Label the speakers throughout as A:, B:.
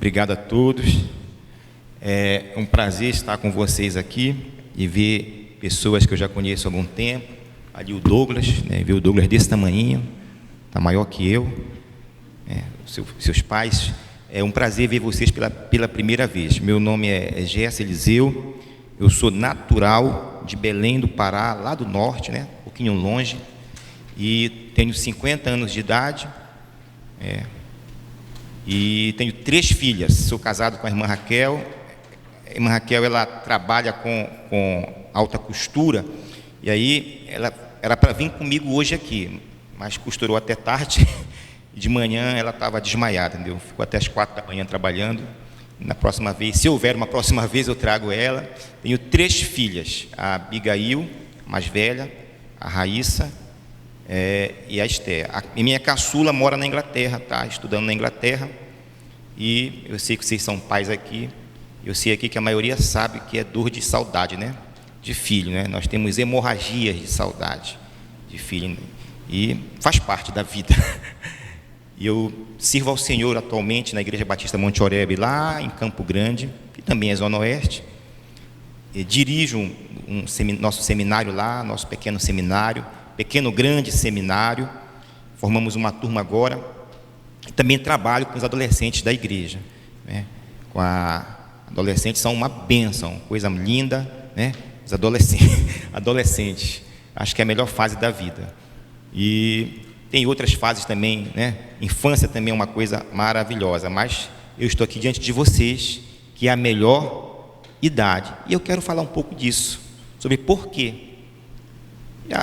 A: Obrigado a todos. É um prazer estar com vocês aqui e ver pessoas que eu já conheço há algum tempo. Ali o Douglas, ver o Douglas desse tamanhinho, está maior que eu. Seus pais. É um prazer ver vocês pela primeira vez. Meu nome é Gerson Eliseu. Eu sou natural de Belém do Pará, lá do norte, um pouquinho longe. E tenho 50 anos de idade. E tenho 3 filhas. Sou casado com a irmã Raquel. A irmã Raquel, ela trabalha com alta costura. E aí, ela era para vir comigo hoje aqui, mas costurou até tarde. E de manhã ela estava desmaiada, entendeu? Ficou até as 4 da manhã trabalhando. Na próxima vez, se houver uma próxima vez, eu trago ela. Tenho 3 filhas: a Abigail, mais velha, a Raíssa e a Esther. A minha caçula mora na Inglaterra, está estudando na Inglaterra. E eu sei que vocês são pais aqui. Eu sei aqui que a maioria sabe que é dor de saudade, de filho, Nós temos hemorragias de saudade de filho. E faz parte da vida. E eu sirvo ao Senhor atualmente na Igreja Batista Monte Oreb, lá em Campo Grande, que também é Zona Oeste. E dirijo nosso seminário lá, nosso pequeno seminário, grande seminário. Formamos uma turma agora. E também trabalho com os adolescentes da igreja. Adolescentes são uma bênção, coisa linda, Os adolescentes, acho que é a melhor fase da vida. E tem outras fases também, Infância também é uma coisa maravilhosa, mas eu estou aqui diante de vocês, que é a melhor idade. E eu quero falar um pouco disso, sobre por quê.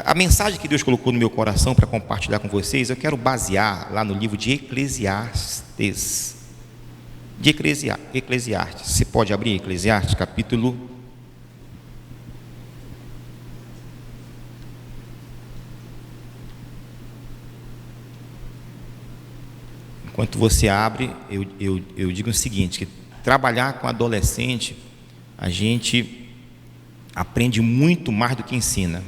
A: A mensagem que Deus colocou no meu coração para compartilhar com vocês, eu quero basear lá no livro de Eclesiastes. Eclesiastes. Você pode abrir Eclesiastes, capítulo... Enquanto você abre, eu digo o seguinte, que trabalhar com adolescente, a gente aprende muito mais do que ensina.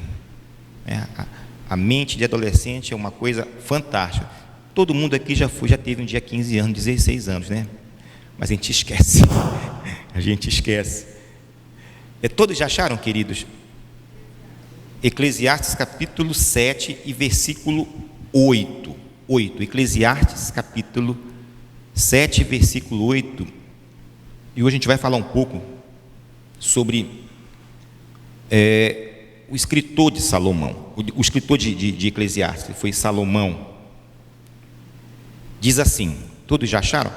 A: A mente de adolescente é uma coisa fantástica. Todo mundo aqui já teve um dia 15 anos, 16 anos, Mas a gente esquece. A gente esquece. Todos já acharam, queridos? Eclesiastes capítulo 7 e versículo 8. Eclesiastes capítulo 7, versículo 8. E hoje a gente vai falar um pouco sobre o escritor de Salomão. O escritor de Eclesiastes foi Salomão. Diz assim, todos já acharam?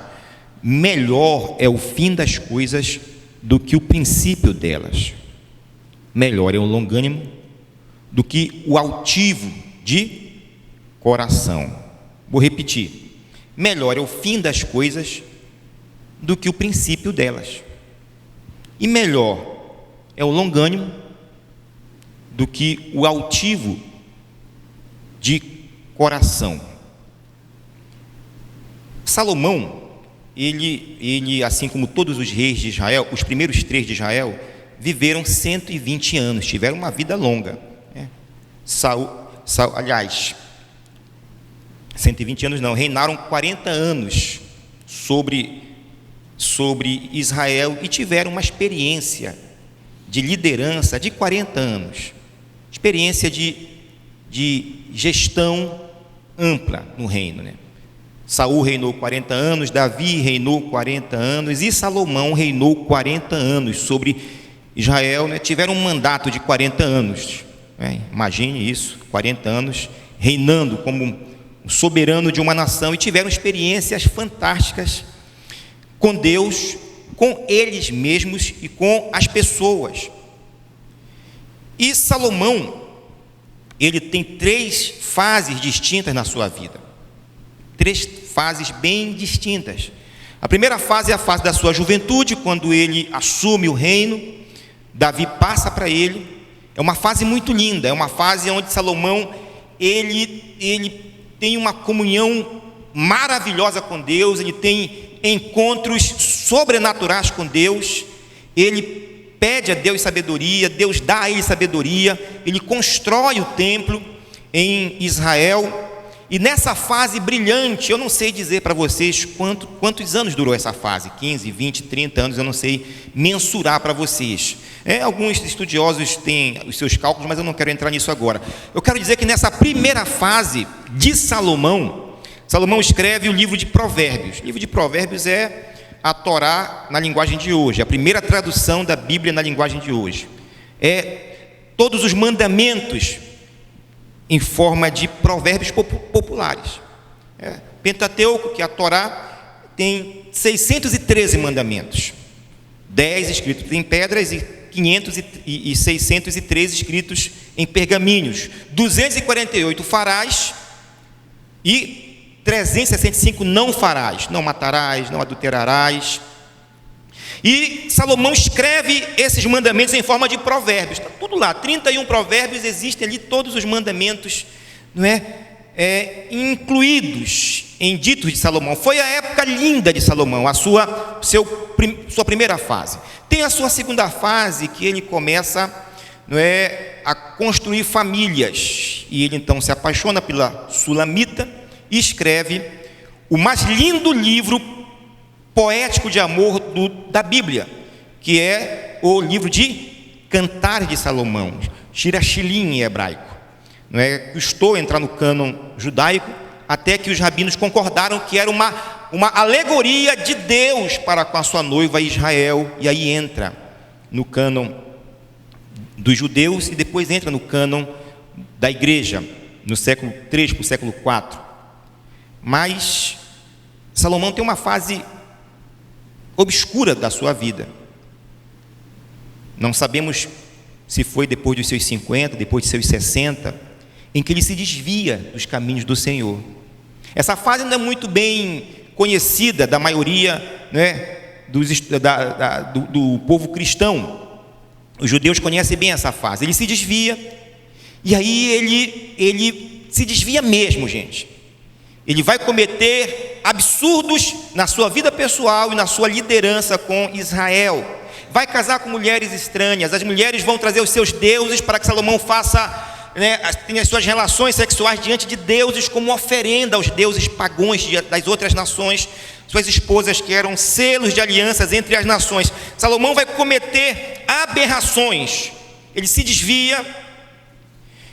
A: Melhor é o fim das coisas do que o princípio delas. Melhor é o longânimo do que o altivo de coração. Vou repetir. Melhor é o fim das coisas do que o princípio delas. E melhor é o longânimo do que o altivo de coração. Salomão, ele, assim como todos os reis de Israel, os primeiros 3 de Israel, viveram 120 anos, tiveram uma vida longa. Aliás, 120 anos não, reinaram 40 anos sobre Israel e tiveram uma experiência de liderança de 40 anos, experiência de gestão ampla no reino. Saul reinou 40 anos, Davi reinou 40 anos e Salomão reinou 40 anos sobre Israel, tiveram um mandato de 40 anos, imagine isso, 40 anos reinando como soberano de uma nação, e tiveram experiências fantásticas com Deus, com eles mesmos e com as pessoas. E Salomão, ele tem 3 fases distintas na sua vida, 3 fases bem distintas. A primeira fase é a fase da sua juventude, quando ele assume o reino. Davi passa para ele. É uma fase muito linda, é uma fase onde Salomão ele tem uma comunhão maravilhosa com Deus, ele tem encontros sobrenaturais com Deus, ele pede a Deus sabedoria, Deus dá a ele sabedoria, ele constrói o templo em Israel, E nessa fase brilhante, eu não sei dizer para vocês quantos anos durou essa fase, 15, 20, 30 anos, eu não sei mensurar para vocês. Alguns estudiosos têm os seus cálculos, mas eu não quero entrar nisso agora. Eu quero dizer que nessa primeira fase de Salomão, Salomão escreve o livro de Provérbios. O livro de Provérbios é a Torá na linguagem de hoje, a primeira tradução da Bíblia na linguagem de hoje. Todos os mandamentos em forma de provérbios populares. Pentateuco, que é a Torá, tem 613 mandamentos, 10 escritos em pedras e 613 escritos em pergaminhos, 248 farás e 365 não farás, não matarás, não adulterarás. E Salomão escreve esses mandamentos em forma de provérbios, está tudo lá, 31 provérbios, existem ali todos os mandamentos, não é? Incluídos em ditos de Salomão. Foi a época linda de Salomão, a sua primeira fase. Tem a sua segunda fase, que ele começa, não é, a construir famílias, e ele então se apaixona pela Sulamita e escreve o mais lindo livro poético de amor da Bíblia, que é o livro de Cantares de Salomão, Shir HaShilim em hebraico. Não é? Custou entrar no cânon judaico, até que os rabinos concordaram que era uma alegoria de Deus para com a sua noiva Israel, e aí entra no cânon dos judeus e depois entra no cânon da igreja, no século III para o século IV. Mas Salomão tem uma fase obscura da sua vida. Não sabemos se foi depois dos seus 50, depois dos seus 60, em que ele se desvia dos caminhos do Senhor. Essa fase não é muito bem conhecida da maioria, né, do povo cristão. Os judeus conhecem bem essa fase. Ele se desvia, e aí ele se desvia mesmo, gente. Ele vai cometer absurdos na sua vida pessoal e na sua liderança com Israel. Vai casar com mulheres estranhas. As mulheres vão trazer os seus deuses para que Salomão faça, né, tenha as suas relações sexuais diante de deuses como oferenda aos deuses pagãos das outras nações. Suas esposas, que eram selos de alianças entre as nações. Salomão vai cometer aberrações. Ele se desvia.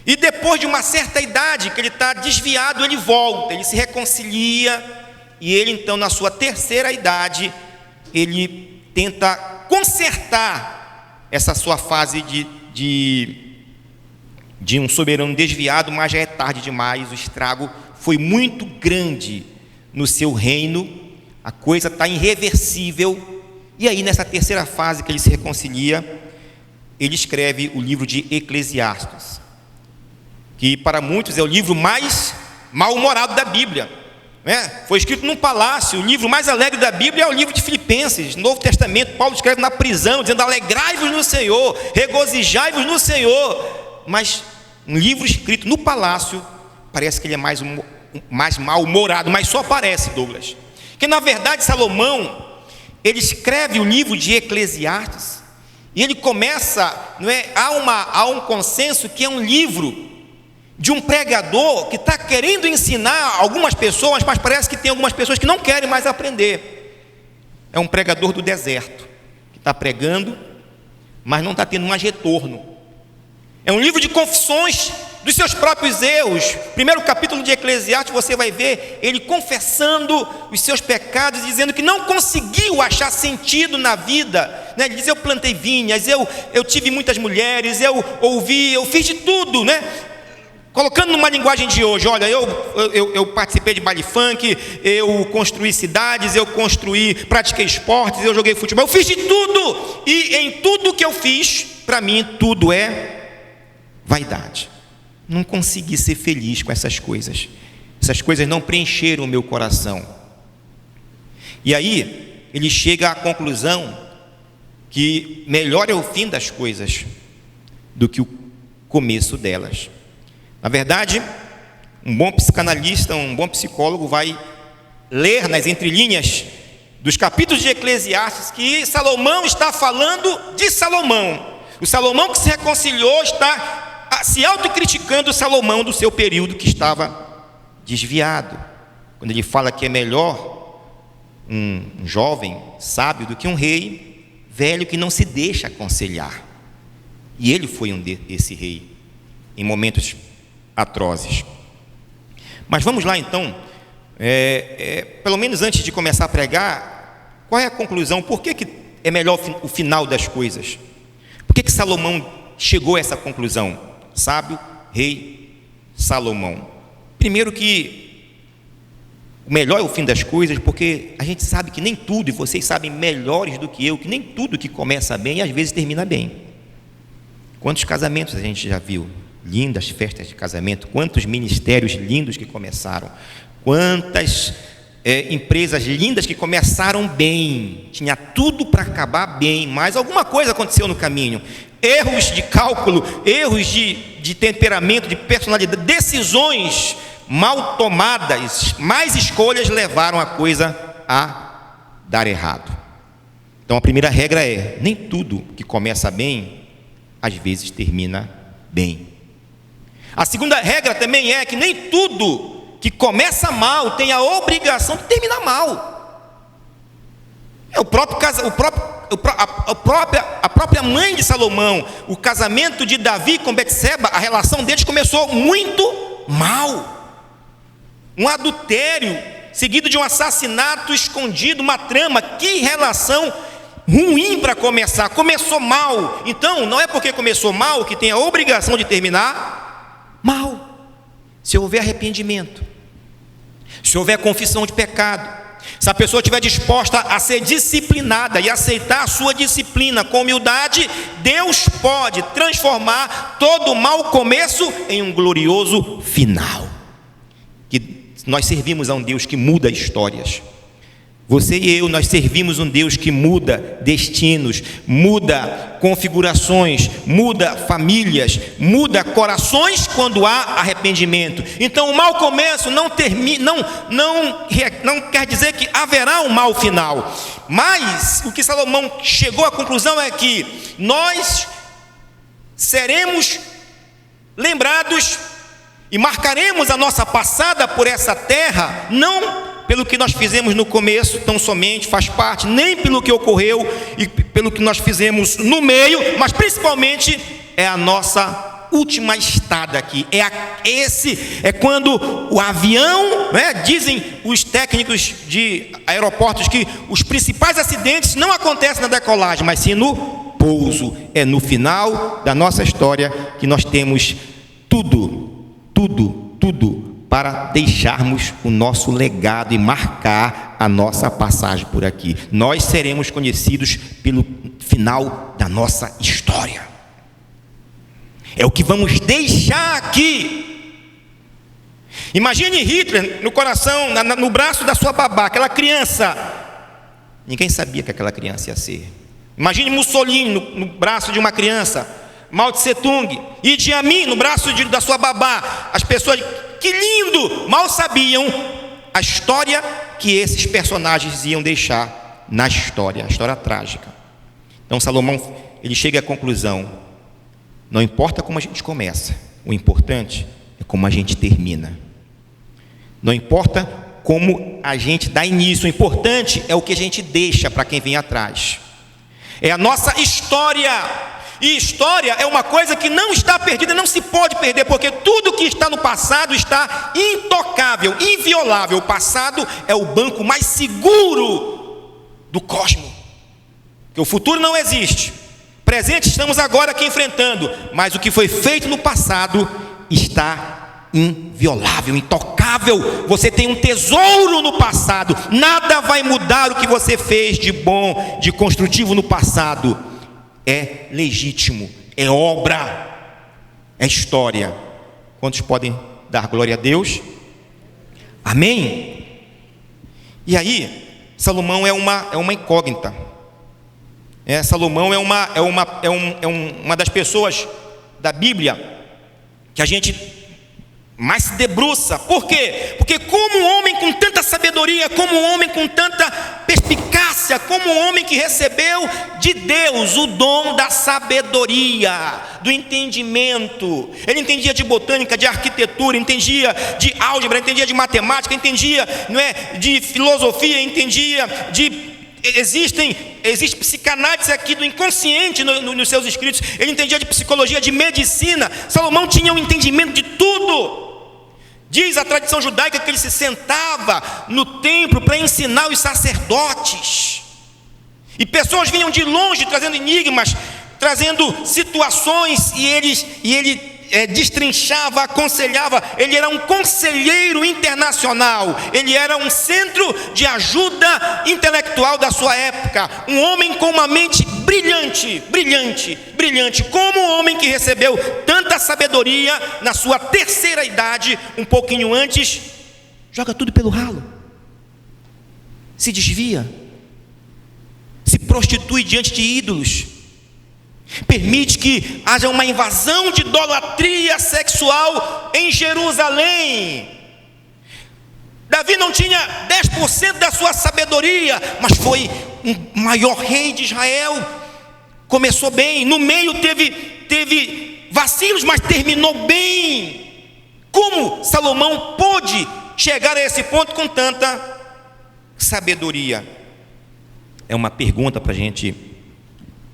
A: E depois de uma certa idade, que ele está desviado, ele volta, ele se reconcilia, e ele então, na sua terceira idade, ele tenta consertar essa sua fase de um soberano desviado, mas já é tarde demais, o estrago foi muito grande no seu reino, a coisa está irreversível, e aí nessa terceira fase que ele se reconcilia, ele escreve o livro de Eclesiastes, que para muitos é o livro mais mal-humorado da Bíblia, né? Foi escrito num palácio. O livro mais alegre da Bíblia é o livro de Filipenses, Novo Testamento. Paulo escreve na prisão, dizendo: alegrai-vos no Senhor, regozijai-vos no Senhor. Mas um livro escrito no palácio, parece que ele é mais mal-humorado, mas só parece, Douglas, que na verdade Salomão, ele escreve o livro de Eclesiastes, e ele começa, não é? Há um consenso que é um livro de um pregador que está querendo ensinar algumas pessoas, mas parece que tem algumas pessoas que não querem mais aprender. É um pregador do deserto, que está pregando, mas não está tendo mais retorno. É um livro de confissões dos seus próprios erros. Primeiro capítulo de Eclesiastes, você vai ver ele confessando os seus pecados, dizendo que não conseguiu achar sentido na vida, né? Ele diz: eu plantei vinhas, eu tive muitas mulheres, eu fiz de tudo, né? Colocando numa linguagem de hoje, olha, eu participei de baile funk, eu construí cidades, pratiquei esportes, eu joguei futebol, eu fiz de tudo, e em tudo que eu fiz, para mim, tudo é vaidade. Não consegui ser feliz com essas coisas não preencheram o meu coração. E aí, ele chega à conclusão que melhor é o fim das coisas do que o começo delas. Na verdade, um bom psicanalista, um bom psicólogo vai ler nas entrelinhas dos capítulos de Eclesiastes que Salomão está falando de Salomão. O Salomão que se reconciliou está se autocriticando o Salomão do seu período que estava desviado, quando ele fala que é melhor um jovem sábio do que um rei velho que não se deixa aconselhar. E ele foi esse rei em momentos atrozes. Mas vamos lá então, pelo menos antes de começar a pregar, qual é a conclusão? Por que é melhor o final das coisas? Por que Salomão chegou a essa conclusão? Sábio, rei Salomão. Primeiro que o melhor é o fim das coisas, porque a gente sabe que nem tudo, e vocês sabem melhores do que eu, que nem tudo que começa bem, às vezes termina bem. Quantos casamentos a gente já viu? Lindas festas de casamento, quantos ministérios lindos que começaram, quantas empresas lindas que começaram bem, tinha tudo para acabar bem, mas alguma coisa aconteceu no caminho, erros de cálculo, erros de temperamento, de personalidade, decisões mal tomadas, mais escolhas levaram a coisa a dar errado. Então a primeira regra é: nem tudo que começa bem, às vezes termina bem. A segunda regra também é que nem tudo que começa mal tem a obrigação de terminar mal. A própria mãe de Salomão, o casamento de Davi com Betseba, a relação deles começou muito mal. Um adultério seguido de um assassinato escondido, uma trama. Que relação ruim para começar. Começou mal. Então não é porque começou mal que tem a obrigação de terminar mal. Se houver arrependimento, se houver confissão de pecado, se a pessoa estiver disposta a ser disciplinada e aceitar a sua disciplina com humildade, Deus pode transformar todo mau começo em um glorioso final. Que nós servimos a um Deus que muda histórias. Você e eu, nós servimos um Deus que muda destinos, muda configurações, muda famílias, muda corações quando há arrependimento. Então o mau começo não quer dizer que haverá um mau final. Mas o que Salomão chegou à conclusão é que nós seremos lembrados e marcaremos a nossa passada por essa terra, não pelo que nós fizemos no começo, tão somente faz parte, nem pelo que ocorreu e pelo que nós fizemos no meio, mas principalmente é a nossa última estada aqui. É quando o avião, dizem os técnicos de aeroportos que os principais acidentes não acontecem na decolagem, mas sim no pouso. É no final da nossa história que nós temos tudo para deixarmos o nosso legado e marcar a nossa passagem por aqui. Nós seremos conhecidos pelo final da nossa história. É o que vamos deixar aqui. Imagine Hitler no coração, no braço da sua babá, aquela criança. Ninguém sabia que aquela criança ia ser. Imagine Mussolini no braço de uma criança. Mao Tse Tung, Idi Amin no braço da sua babá. As pessoas, que lindo! Mal sabiam a história que esses personagens iam deixar na história, a história trágica. Então Salomão, ele chega à conclusão: não importa como a gente começa, o importante é como a gente termina. Não importa como a gente dá início, o importante é o que a gente deixa para quem vem atrás. É a nossa história. E história é uma coisa que não está perdida, não se pode perder, porque tudo que está no passado está intocável, inviolável. O passado é o banco mais seguro do cosmos, porque o futuro não existe. Presente estamos agora aqui enfrentando, mas o que foi feito no passado está inviolável, intocável. Você tem um tesouro no passado. Nada vai mudar o que você fez de bom, de construtivo no passado. É legítimo, é obra, é história. Quantos podem dar glória a Deus? Amém? E aí, Salomão é uma incógnita. Salomão é uma das pessoas da Bíblia que a gente mais se debruça. Por quê? Porque como um homem com tanta sabedoria, como um homem com tanta perspicácia, tornar-se como um homem que recebeu de Deus o dom da sabedoria, do entendimento. Ele entendia de botânica, de arquitetura, entendia de álgebra, entendia de matemática, entendia, não é, de filosofia, entendia de... Existe psicanálise aqui do inconsciente nos seus escritos. Ele entendia de psicologia, de medicina. Salomão tinha um entendimento de tudo. Diz a tradição judaica que ele se sentava no templo para ensinar os sacerdotes. E pessoas vinham de longe trazendo enigmas, trazendo situações, e ele destrinchava, aconselhava. Ele era um conselheiro internacional, ele era um centro de ajuda intelectual da sua época, um homem com uma mente brilhante, como um homem que recebeu tanta sabedoria na sua terceira idade, um pouquinho antes, joga tudo pelo ralo, se desvia, se prostitui diante de ídolos, permite que haja uma invasão de idolatria sexual em Jerusalém. Davi não tinha 10% da sua sabedoria, mas foi o maior rei de Israel. Começou bem, no meio teve vacilos, mas terminou bem. Como Salomão pôde chegar a esse ponto com tanta sabedoria? É uma pergunta para a gente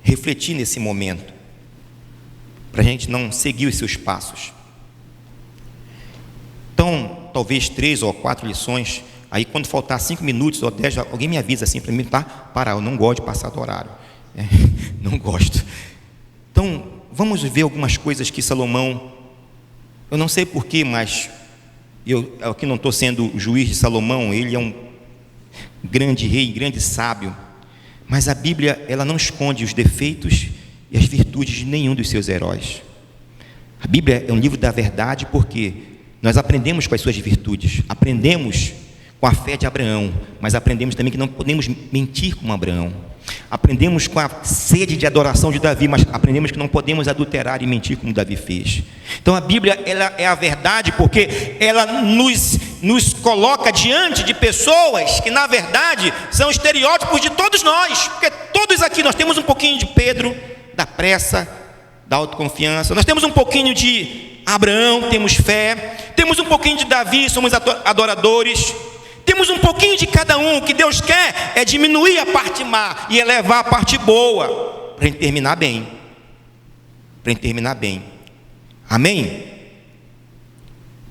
A: refletir nesse momento, para a gente não seguir os seus passos. Então, talvez 3 ou 4 lições. Aí quando faltar 5 minutos ou 10, alguém me avisa assim para mim, tá? Para, eu não gosto de passar do horário, não gosto. Então, vamos ver algumas coisas que Salomão, eu não sei porquê, mas eu aqui não estou sendo juiz de Salomão, ele é um grande rei, grande sábio, mas a Bíblia, ela não esconde os defeitos e as virtudes de nenhum dos seus heróis. A Bíblia é um livro da verdade, porque nós aprendemos com as suas virtudes, aprendemos com a fé de Abraão, mas aprendemos também que não podemos mentir como Abraão. Aprendemos com a sede de adoração de Davi, mas aprendemos que não podemos adulterar e mentir como Davi fez. Então a Bíblia, ela é a verdade, porque ela nos coloca diante de pessoas que na verdade são estereótipos de todos nós, porque todos aqui nós temos um pouquinho de Pedro, da pressa, da autoconfiança, nós temos um pouquinho de Abraão, temos fé, temos um pouquinho de Davi, somos adoradores. Temos um pouquinho de cada um. O que Deus quer é diminuir a parte má e elevar a parte boa, para a gente terminar bem. Amém?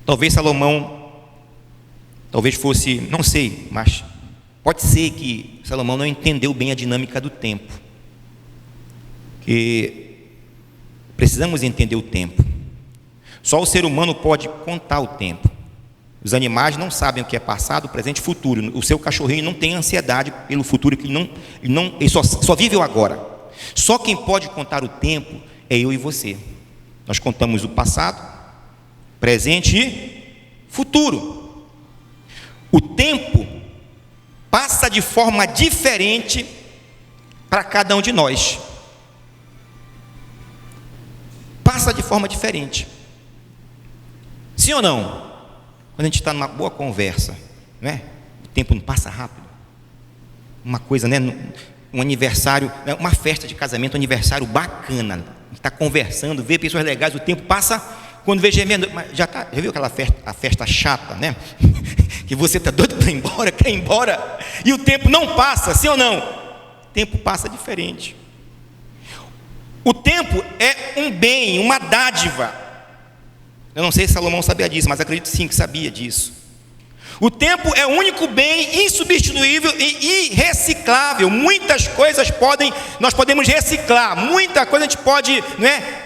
A: Talvez Salomão, talvez fosse, não sei, mas pode ser que Salomão não entendeu bem a dinâmica do tempo. Que precisamos entender o tempo. Só o ser humano pode contar o tempo. Os animais não sabem o que é passado, presente e futuro. O seu cachorrinho não tem ansiedade pelo futuro, que ele só vive o agora. Só quem pode contar o tempo é eu e você. Nós contamos o passado, presente e futuro. O tempo passa de forma diferente para cada um de nós. Passa de forma diferente. Sim ou não? Quando a gente está numa boa conversa, não é? O tempo não passa rápido. Uma coisa, né? Um aniversário, uma festa de casamento, um aniversário bacana. A gente está conversando, vê pessoas legais, o tempo passa. Quando vê gemendo, já viu aquela festa chata, né? Que você está doido para ir embora, quer ir embora, e o tempo não passa, sim ou não? O tempo passa diferente. O tempo é um bem, uma dádiva. Eu não sei se Salomão sabia disso, mas acredito sim que sabia disso. O tempo é o único bem insubstituível e irreciclável. Muitas coisas nós podemos reciclar, muita coisa a gente pode,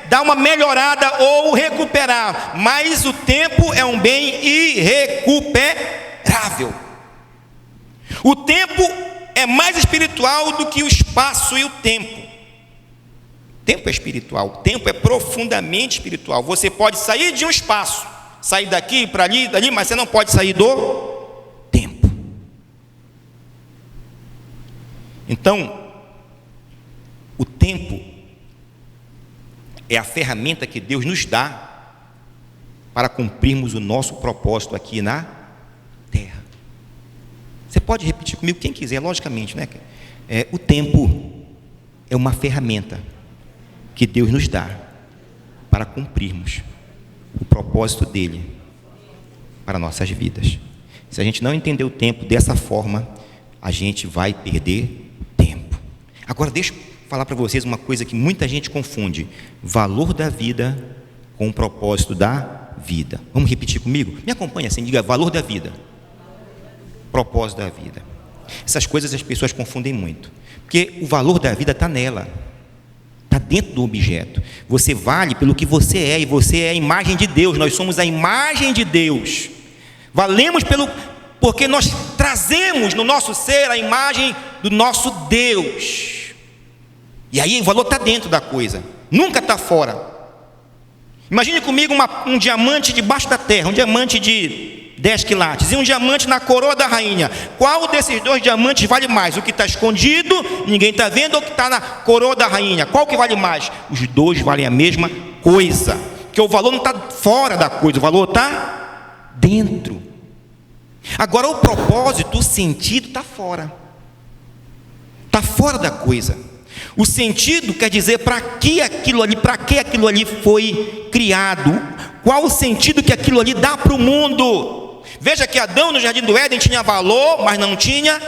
A: dar uma melhorada ou recuperar, mas o tempo é um bem irrecuperável. O tempo é mais espiritual do que o espaço e o tempo. Tempo é espiritual, tempo é profundamente espiritual. Você pode sair de um espaço, sair daqui para ali, dali, mas você não pode sair do tempo. Então, o tempo é a ferramenta que Deus nos dá para cumprirmos o nosso propósito aqui na terra. Você pode repetir comigo quem quiser, logicamente, né? O tempo é uma ferramenta que Deus nos dá para cumprirmos o propósito dele para nossas vidas. Se a gente não entender o tempo dessa forma, a gente vai perder tempo. Agora deixa eu falar para vocês uma coisa que muita gente confunde: valor da vida com o propósito da vida. Vamos repetir comigo? Me acompanha assim, diga: valor da vida, propósito da vida. Essas coisas as pessoas confundem muito, porque o valor da vida está nela, está dentro do objeto. Você vale pelo que você é, e você é a imagem de Deus. Nós somos a imagem de Deus. Valemos porque nós trazemos no nosso ser a imagem do nosso Deus. E aí o valor está dentro da coisa, nunca está fora. Imagine comigo um diamante debaixo da terra, um diamante de 10 quilates e um diamante na coroa da rainha. Qual desses dois diamantes vale mais? O que está escondido, ninguém está vendo, ou o que está na coroa da rainha? Qual que vale mais? Os dois valem a mesma coisa, porque o valor não está fora da coisa, o valor está dentro. Agora o propósito, o sentido está fora da coisa. O sentido quer dizer para que aquilo ali foi criado, qual o sentido que aquilo ali dá para o mundo. Veja que Adão no jardim do Éden tinha valor, mas não tinha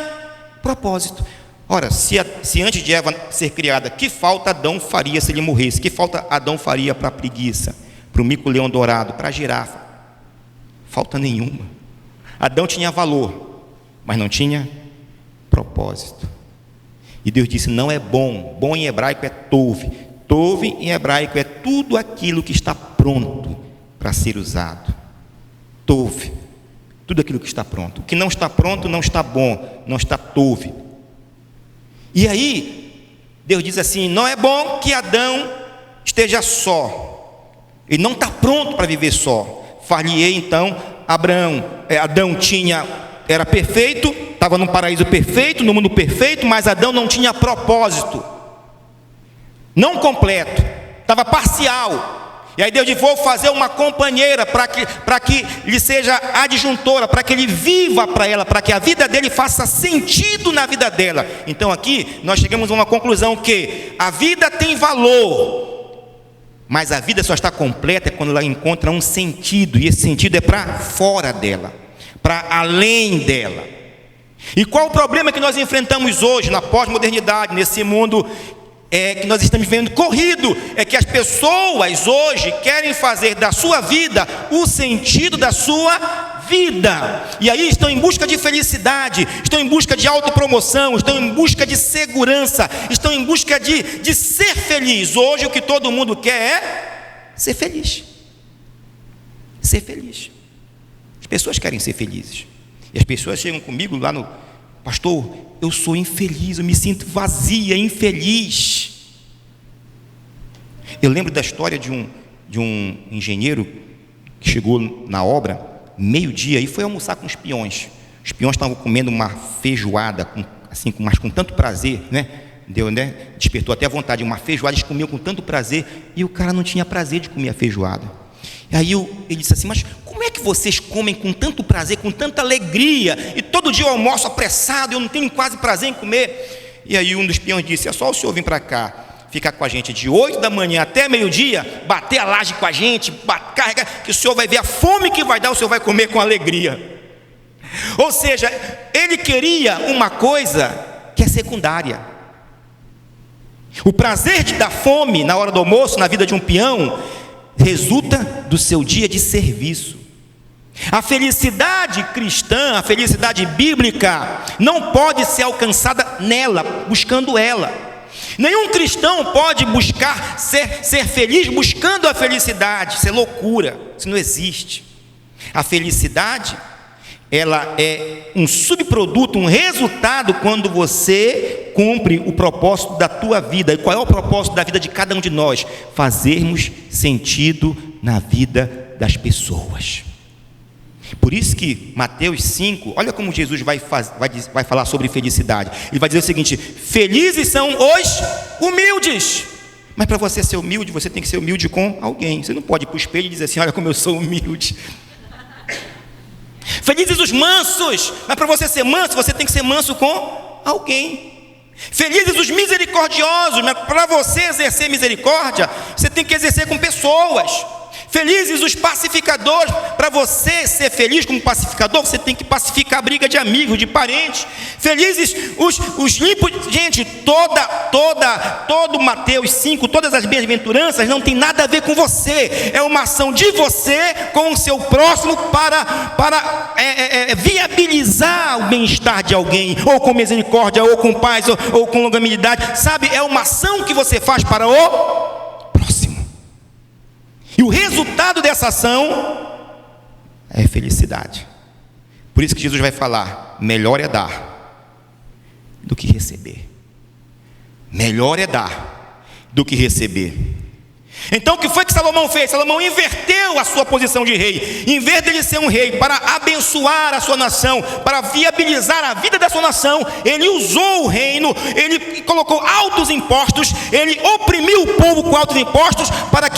A: propósito. Ora, se antes de Eva ser criada, que falta Adão faria se ele morresse? Que falta Adão faria para a preguiça, para o mico-leão dourado, para a girafa? Falta nenhuma. Adão tinha valor, mas não tinha propósito. E Deus disse: não é bom. Bom em hebraico é tov. Tov em hebraico é tudo aquilo que está pronto para ser usado. Tov, tudo aquilo que está pronto. O que não está pronto não está bom, não está tov. E aí Deus diz assim: não é bom que Adão esteja só. Ele não está pronto para viver só. Far-lhe-ei então Adão era perfeito, estava num paraíso perfeito, no mundo perfeito, mas Adão não tinha propósito, não completo, estava parcial. E aí Deus disse: vou fazer uma companheira para que lhe seja adjuntora, para que ele viva para ela, para que a vida dele faça sentido na vida dela. Então aqui nós chegamos a uma conclusão que a vida tem valor, mas a vida só está completa quando ela encontra um sentido, e esse sentido é para fora dela, para além dela. E qual o problema que nós enfrentamos hoje na pós-modernidade, nesse mundo que nós estamos vivendo corrido? É que as pessoas hoje querem fazer da sua vida o sentido da sua vida, e aí estão em busca de felicidade, estão em busca de autopromoção, estão em busca de segurança, estão em busca de ser feliz. Hoje o que todo mundo quer é ser feliz. Ser feliz. As pessoas querem ser felizes, e as pessoas chegam comigo lá no: pastor, eu sou infeliz, eu me sinto vazia, infeliz. Eu lembro da história de um engenheiro que chegou na obra meio-dia e foi almoçar com os peões. Os peões estavam comendo uma feijoada mas com tanto prazer, né? Despertou até a vontade, uma feijoada, eles comiam com tanto prazer, e o cara não tinha prazer de comer a feijoada. E aí ele disse assim: mas como é que vocês comem com tanto prazer, com tanta alegria, e todo dia eu almoço apressado, eu não tenho quase prazer em comer? E aí um dos peões disse: é só o senhor vir para cá, ficar com a gente de 8 da manhã até meio-dia, bater a laje com a gente, carregar, que o senhor vai ver a fome que vai dar, o senhor vai comer com alegria. Ou seja, ele queria uma coisa que é secundária. O prazer de dar fome na hora do almoço, na vida de um peão, resulta do seu dia de serviço. A felicidade cristã, a felicidade bíblica, não pode ser alcançada nela, buscando ela. Nenhum cristão pode buscar ser feliz buscando a felicidade. Isso é loucura, isso não existe. A felicidade, ela é um subproduto, um resultado quando você cumpre o propósito da tua vida. E qual é o propósito da vida de cada um de nós? Fazermos sentido na vida das pessoas. Por isso que Mateus 5, olha como Jesus vai falar sobre felicidade. Ele vai dizer o seguinte: felizes são os humildes. Mas para você ser humilde, você tem que ser humilde com alguém. Você não pode ir para o espelho e dizer assim: olha como eu sou humilde. Felizes os mansos. Mas para você ser manso, você tem que ser manso com alguém. Felizes os misericordiosos, mas para você exercer misericórdia, você tem que exercer com pessoas. Felizes os pacificadores, para você ser feliz como pacificador, você tem que pacificar a briga de amigos, de parentes. Felizes os limpos, gente, todo Mateus 5, todas as bem-aventuranças não tem nada a ver com você, é uma ação de você com o seu próximo para viabilizar o bem-estar de alguém, ou com misericórdia, ou com paz, ou com longanimidade, sabe? É uma ação que você faz para o próximo. E o resultado dessa ação é felicidade. Por isso que Jesus vai falar: melhor é dar do que receber. Melhor é dar do que receber. Então o que foi que Salomão fez? Salomão inverteu a sua posição de rei. Em vez de ele ser um rei para abençoar a sua nação, para viabilizar a vida da sua nação, ele usou o reino, ele colocou altos impostos, ele oprimiu o povo com altos impostos, para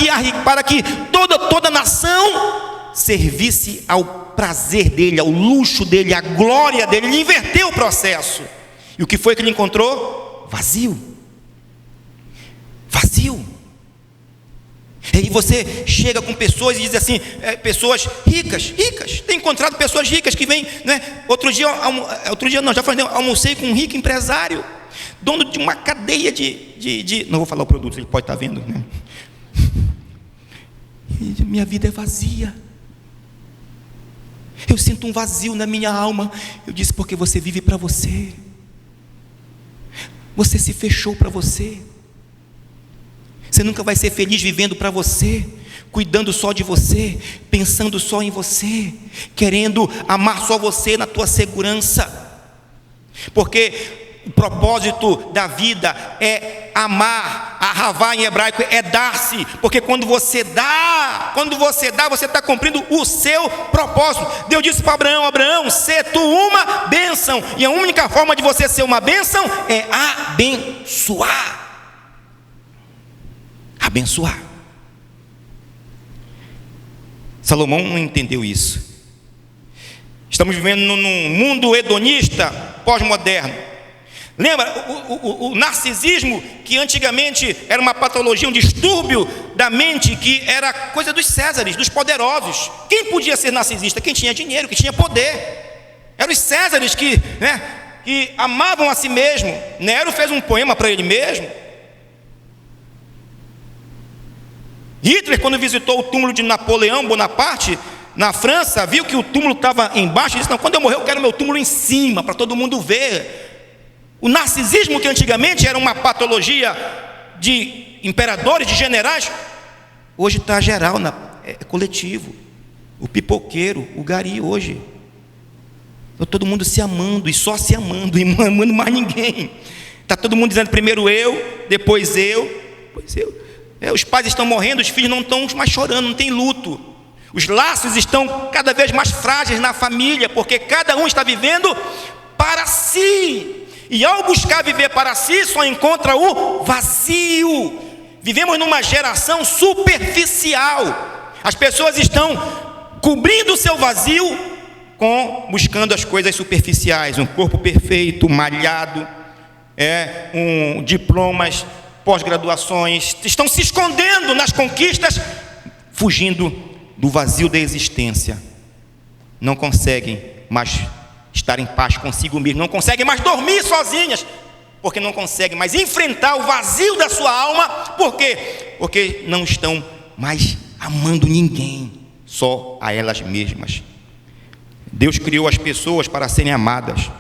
A: que toda a nação servisse ao prazer dele, ao luxo dele, à glória dele. Ele inverteu o processo. E o que foi que ele encontrou? Vazio. E aí você chega com pessoas e diz assim, pessoas ricas, tem encontrado pessoas ricas que vêm, né? Outro dia não, já falei, almocei com um rico empresário, dono de uma cadeia de não vou falar o produto, ele pode estar vendo, né? E minha vida é vazia, eu sinto um vazio na minha alma. Eu disse: porque você vive para você, você se fechou para você. Você nunca vai ser feliz vivendo para você, cuidando só de você, pensando só em você, querendo amar só você na tua segurança. Porque o propósito da vida é amar. A Havá em hebraico é dar-se, porque quando você dá, você está cumprindo o seu propósito. Deus disse para Abraão: sê tu uma bênção, e a única forma de você ser uma bênção é abençoar. Salomão não entendeu isso. Estamos vivendo num mundo hedonista, pós-moderno. Lembra o narcisismo, que antigamente era uma patologia, um distúrbio da mente, que era coisa dos Césares, dos poderosos. Quem podia ser narcisista? Quem tinha dinheiro, que tinha poder. Eram os Césares que amavam a si mesmo. Nero fez um poema para ele mesmo. Hitler, quando visitou o túmulo de Napoleão Bonaparte na França, viu que o túmulo estava embaixo e disse: não, quando eu morrer eu quero meu túmulo em cima, para todo mundo ver. O narcisismo, que antigamente era uma patologia de imperadores, de generais, hoje está geral, é coletivo. O pipoqueiro, o gari hoje, está todo mundo se amando, e só se amando, e não amando mais ninguém. Está todo mundo dizendo: primeiro eu, depois eu, depois eu. Os pais estão morrendo, os filhos não estão mais chorando, não tem luto. Os laços estão cada vez mais frágeis na família, porque cada um está vivendo para si. E ao buscar viver para si, só encontra o vazio. Vivemos numa geração superficial. As pessoas estão cobrindo o seu vazio buscando as coisas superficiais, um corpo perfeito, malhado, diplomas, pós-graduações, estão se escondendo nas conquistas, fugindo do vazio da existência. Não conseguem mais estar em paz consigo mesmo, não conseguem mais dormir sozinhas, porque não conseguem mais enfrentar o vazio da sua alma. Por quê? Porque não estão mais amando ninguém, só a elas mesmas. Deus criou as pessoas para serem amadas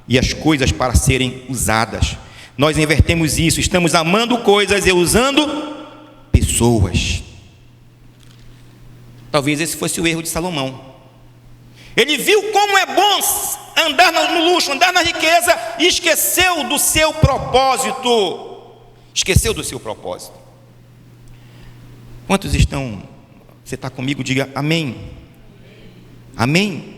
A: e as coisas para serem usadas. Nós invertemos isso, estamos amando coisas e usando pessoas. Talvez esse fosse o erro de Salomão. Ele viu como é bom andar no luxo, andar na riqueza, e esqueceu do seu propósito. Quantos estão? Você está comigo? Diga amém. Amém.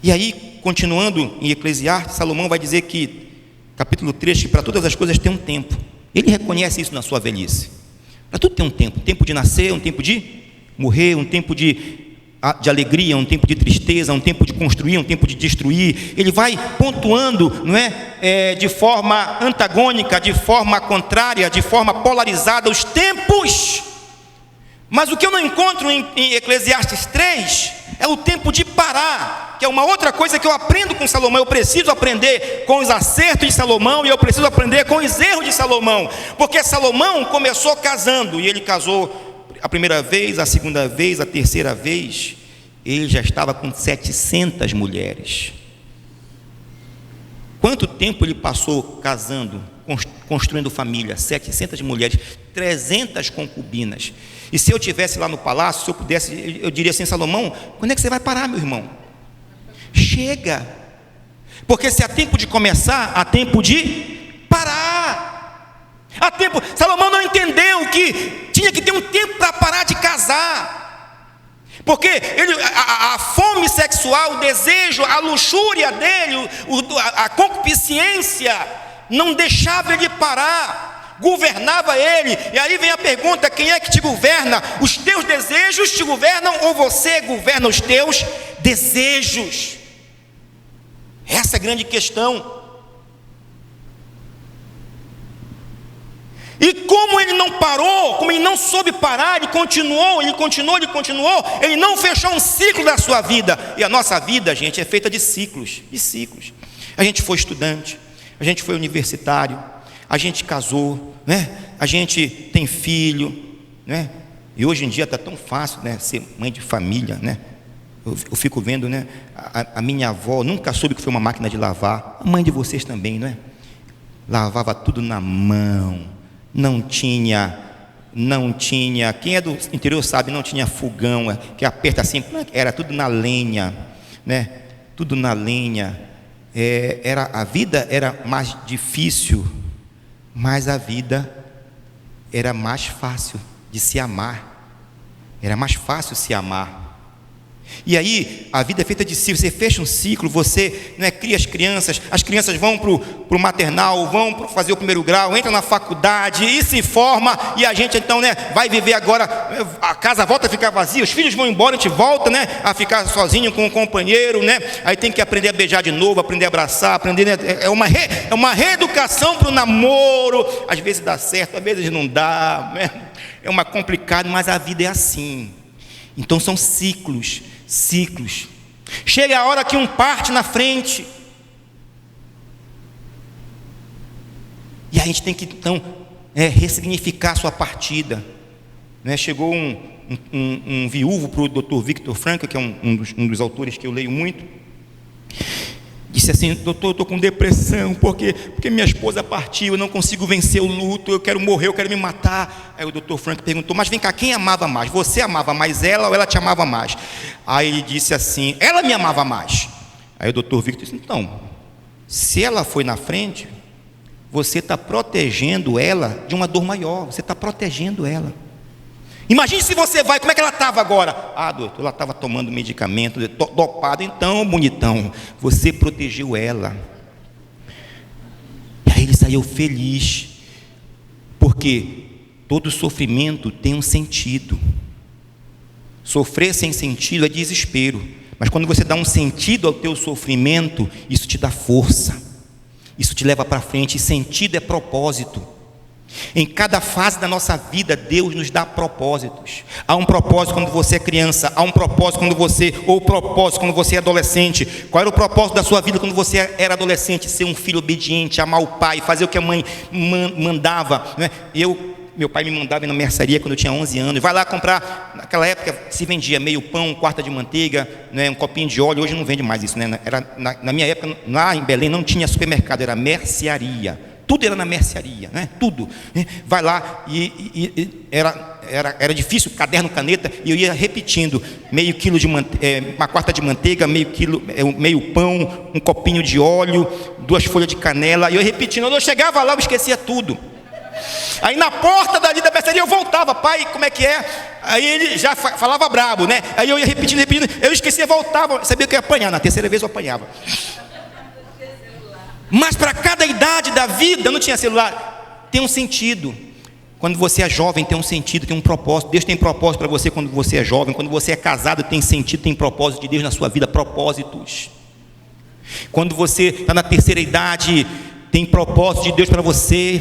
A: E aí, continuando em Eclesiastes, Salomão vai dizer que, capítulo 3, que para todas as coisas tem um tempo. Ele reconhece isso na sua velhice. Para tudo tem um tempo de nascer, um tempo de morrer, um tempo de de alegria, um tempo de tristeza, um tempo de construir, um tempo de destruir. Ele vai pontuando, não é? De forma antagônica, de forma contrária, de forma polarizada os tempos. Mas o que eu não encontro em Eclesiastes 3 é o tempo de parar, que é uma outra coisa que eu aprendo com Salomão. Eu preciso aprender com os acertos de Salomão e eu preciso aprender com os erros de Salomão, porque Salomão começou casando, e ele casou a primeira vez, a segunda vez, a terceira vez, ele já estava com 700 mulheres. Quanto tempo ele passou casando, construindo família? 700 mulheres, 300 concubinas. E se eu estivesse lá no palácio, se eu pudesse, eu diria assim: Salomão, quando é que você vai parar, meu irmão? Chega, porque se há tempo de começar, há tempo de parar. Há tempo. Salomão não entendeu que tinha que ter um tempo para parar de casar, porque a fome sexual, o desejo, a luxúria dele, a concupiscência não deixava ele parar, governava ele. E aí vem a pergunta: quem é que te governa? Os teus desejos te governam ou você governa os teus desejos? Essa é a grande questão. E como ele não parou, como ele não soube parar, ele continuou, ele não fechou um ciclo da sua vida. E a nossa vida, gente, é feita de ciclos, A gente foi estudante, a gente foi universitário, a gente casou, né? A gente tem filho, né? E hoje em dia está tão fácil, né, ser mãe de família, né? Eu fico vendo, né? A minha avó nunca soube que foi uma máquina de lavar. A mãe de vocês também, não é? Lavava tudo na mão. Não tinha, quem é do interior sabe, não tinha fogão, que aperta assim, era tudo na lenha, né? Tudo na lenha. A vida era mais difícil, mas a vida era mais fácil de se amar. Era mais fácil se amar. E aí, a vida é feita de ciclo. Você fecha um ciclo, você, né, cria as crianças vão para o maternal, vão fazer o primeiro grau, entram na faculdade e se forma, e a gente então, né, vai viver agora, a casa volta a ficar vazia, os filhos vão embora, a gente volta, né, a ficar sozinho com o companheiro, né, aí tem que aprender a beijar de novo, aprender a abraçar, aprender, né, é uma reeducação para o namoro. Às vezes dá certo, às vezes não dá, né, é uma complicado, mas a vida é assim. Então são ciclos. Chega a hora que um parte na frente, e a gente tem que então ressignificar a sua partida, né? Chegou um viúvo para o Dr. Viktor Frankl, que é um dos autores que eu leio muito. Disse assim: doutor, eu estou com depressão, porque minha esposa partiu, eu não consigo vencer o luto, eu quero morrer, eu quero me matar. Aí o doutor Frankl perguntou: mas vem cá, quem amava mais? Você amava mais ela ou ela te amava mais? Aí ele disse assim: ela me amava mais. Aí o doutor Victor disse: então, se ela foi na frente, você está protegendo ela de uma dor maior, você está protegendo ela. Imagine se você vai, como é que ela estava agora? Ah, doutor, ela estava tomando medicamento, dopada. Então, bonitão, você protegeu ela. E aí ele saiu feliz, porque todo sofrimento tem um sentido. Sofrer sem sentido é desespero, mas quando você dá um sentido ao teu sofrimento, isso te dá força, isso te leva para frente. E sentido é propósito. Em cada fase da nossa vida, Deus nos dá propósitos. Há um propósito quando você é criança, há um propósito quando você é adolescente. Qual era o propósito da sua vida quando você era adolescente? Ser um filho obediente, amar o pai, fazer o que a mãe mandava, né? Meu pai me mandava ir na mercearia quando eu tinha 11 anos. Vai lá comprar. Naquela época se vendia meio pão, 1/4 de manteiga, né, um copinho de óleo. Hoje não vende mais isso, né? Na minha época, lá em Belém, não tinha supermercado, era mercearia. Tudo era na mercearia, né? Tudo. Vai lá e era difícil, caderno, caneta, e eu ia repetindo: meio quilo de 1/4 de manteiga, meio pão, um copinho de óleo, 2 folhas de canela. E eu repetindo. Quando eu chegava lá, eu esquecia tudo. Aí na porta da mercearia eu voltava: pai, como é que é? Aí ele já falava brabo, né? Aí eu ia repetindo, eu esquecia, voltava, sabia que eu ia apanhar. Na terceira vez eu apanhava. Mas para cada idade da vida, não tinha celular, tem um sentido. Quando você é jovem, tem um sentido, tem um propósito. Deus tem propósito para você quando você é jovem. Quando você é casado, tem sentido, tem propósito de Deus na sua vida, propósitos. Quando você está na terceira idade, tem propósito de Deus para você,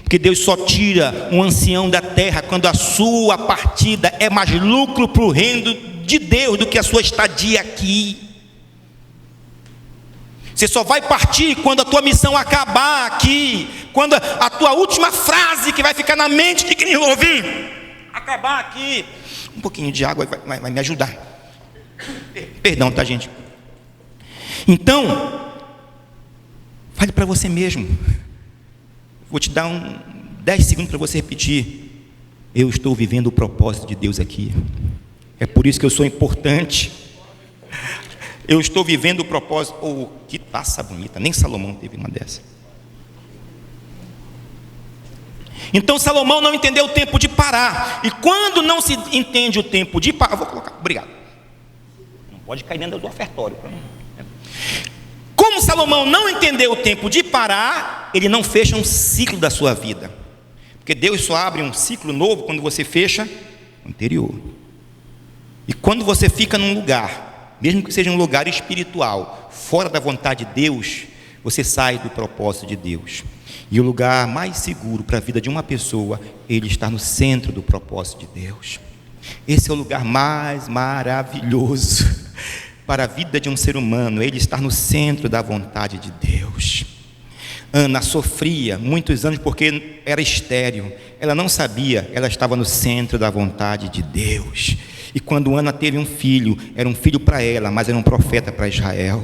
A: porque Deus só tira um ancião da terra quando a sua partida é mais lucro para o reino de Deus do que a sua estadia aqui. Você só vai partir quando a tua missão acabar aqui, quando a tua última frase que vai ficar na mente de quem ouvir acabar aqui. Um pouquinho de água vai me ajudar. Perdão, tá, gente? Então, fale para você mesmo. Vou te dar 10 segundos para você repetir: eu estou vivendo o propósito de Deus aqui. É por isso que eu sou importante. Eu estou vivendo o propósito. Oh, que taça bonita, nem Salomão teve uma dessa. Então Salomão não entendeu o tempo de parar. E quando não se entende o tempo de parar, vou colocar, obrigado. Não pode cair dentro do ofertório. Como Salomão não entendeu o tempo de parar, ele não fecha um ciclo da sua vida. Porque Deus só abre um ciclo novo quando você fecha o anterior. E quando você fica num lugar, mesmo que seja um lugar espiritual, fora da vontade de Deus, você sai do propósito de Deus. E o lugar mais seguro para a vida de uma pessoa, ele está no centro do propósito de Deus. Esse é o lugar mais maravilhoso para a vida de um ser humano, ele estar no centro da vontade de Deus. Ana sofria muitos anos porque era estéril, ela não sabia, ela estava no centro da vontade de Deus. E quando Ana teve um filho, era um filho para ela, mas era um profeta para Israel.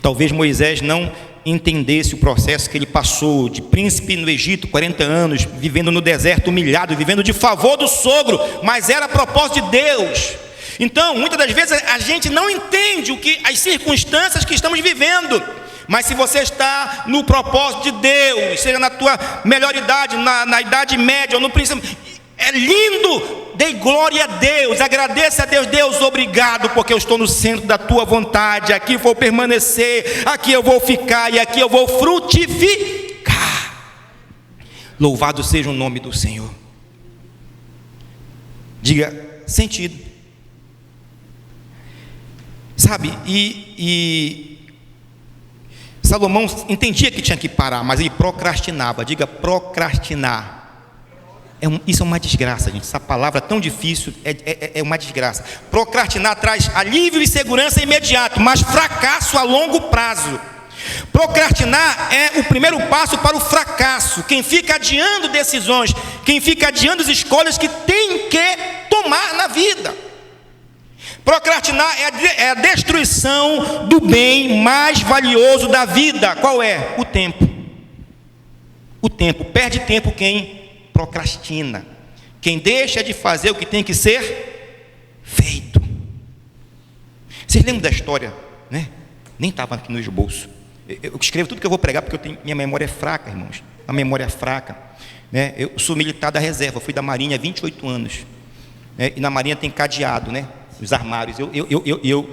A: Talvez Moisés não entendesse o processo que ele passou, de príncipe no Egito, 40 anos, vivendo no deserto humilhado, vivendo de favor do sogro, mas era propósito de Deus. Então, muitas das vezes a gente não entende as circunstâncias que estamos vivendo, mas se você está no propósito de Deus, seja na tua melhor idade, na idade média, ou no princípio, é lindo. Dê glória a Deus, agradeça a Deus. Deus, obrigado, porque eu estou no centro da tua vontade. Aqui eu vou permanecer, aqui eu vou ficar e aqui eu vou frutificar. Louvado seja o nome do Senhor. Diga, sentido. Sabe, e Salomão entendia que tinha que parar, mas ele procrastinava. Diga, procrastinar. Isso é uma desgraça, gente. Essa palavra tão difícil é uma desgraça. Procrastinar traz alívio e segurança imediato, mas fracasso a longo prazo. Procrastinar é o primeiro passo para o fracasso. Quem fica adiando decisões, quem fica adiando as escolhas que tem que tomar na vida. Procrastinar é a destruição do bem mais valioso da vida. Qual é? O tempo. O tempo. Perde tempo quem procrastina, quem deixa de fazer o que tem que ser feito. Vocês lembram da história, né? Nem estava aqui no esboço. Eu escrevo tudo que eu vou pregar porque minha memória é fraca, irmãos. A memória é fraca, né? Eu sou militar da reserva, fui da Marinha há 28 anos, né? E na Marinha tem cadeado, né? Os armários. Eu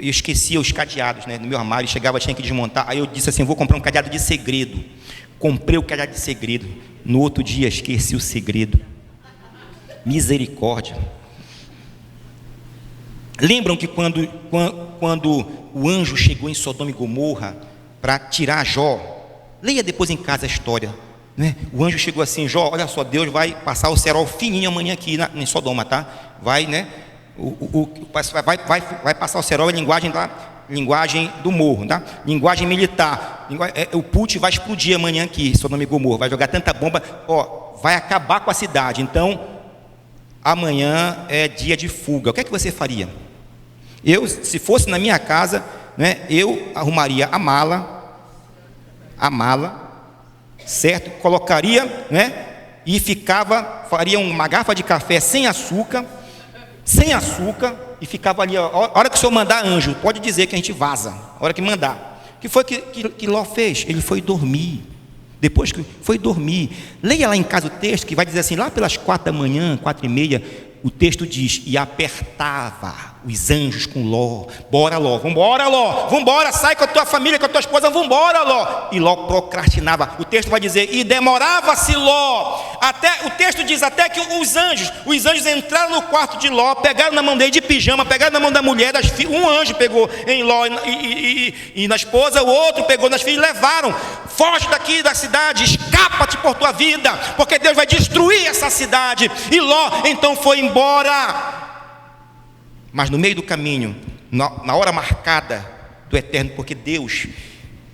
A: esquecia os cadeados, né? No meu armário, chegava, tinha que desmontar. Aí eu disse assim: vou comprar um cadeado de segredo. Comprei o cadeado de segredo. No outro dia esqueci o segredo. Misericórdia. Lembram que quando o anjo chegou em Sodoma e Gomorra para tirar Jó? Leia depois em casa a história, né? O anjo chegou assim: Jó, olha só, Deus vai passar o cerol fininho amanhã aqui em Sodoma, tá? Vai, né? Vai passar o cerol em linguagem do morro, tá? Linguagem militar. O Putin vai explodir amanhã aqui, Sodoma e Gomorra, vai jogar tanta bomba, vai acabar com a cidade. Então, amanhã é dia de fuga. O que é que você faria? Eu, se fosse na minha casa, né, eu arrumaria a mala, certo? Colocaria, né? E faria uma garrafa de café sem açúcar, e ficava ali, ó. A hora que o senhor mandar, anjo, pode dizer que a gente vaza, a hora que mandar. O que foi que Ló fez? Ele foi dormir. Depois que foi dormir, leia lá em casa o texto, que vai dizer assim, lá pelas 4 da manhã, 4:30, o texto diz: e apertava os anjos com Ló. Bora, Ló, vambora, Ló, vambora, sai com a tua família, com a tua esposa, vambora, Ló. E Ló procrastinava. O texto vai dizer, e demorava-se Ló. O texto diz até que os anjos entraram no quarto de Ló, pegaram na mão dele de pijama, pegaram na mão da mulher, um anjo pegou em Ló e na esposa, o outro pegou nas filhas e levaram. Foge daqui da cidade, escapa-te por tua vida, porque Deus vai destruir essa cidade. E Ló então foi embora. Mas no meio do caminho, na hora marcada do eterno, porque Deus,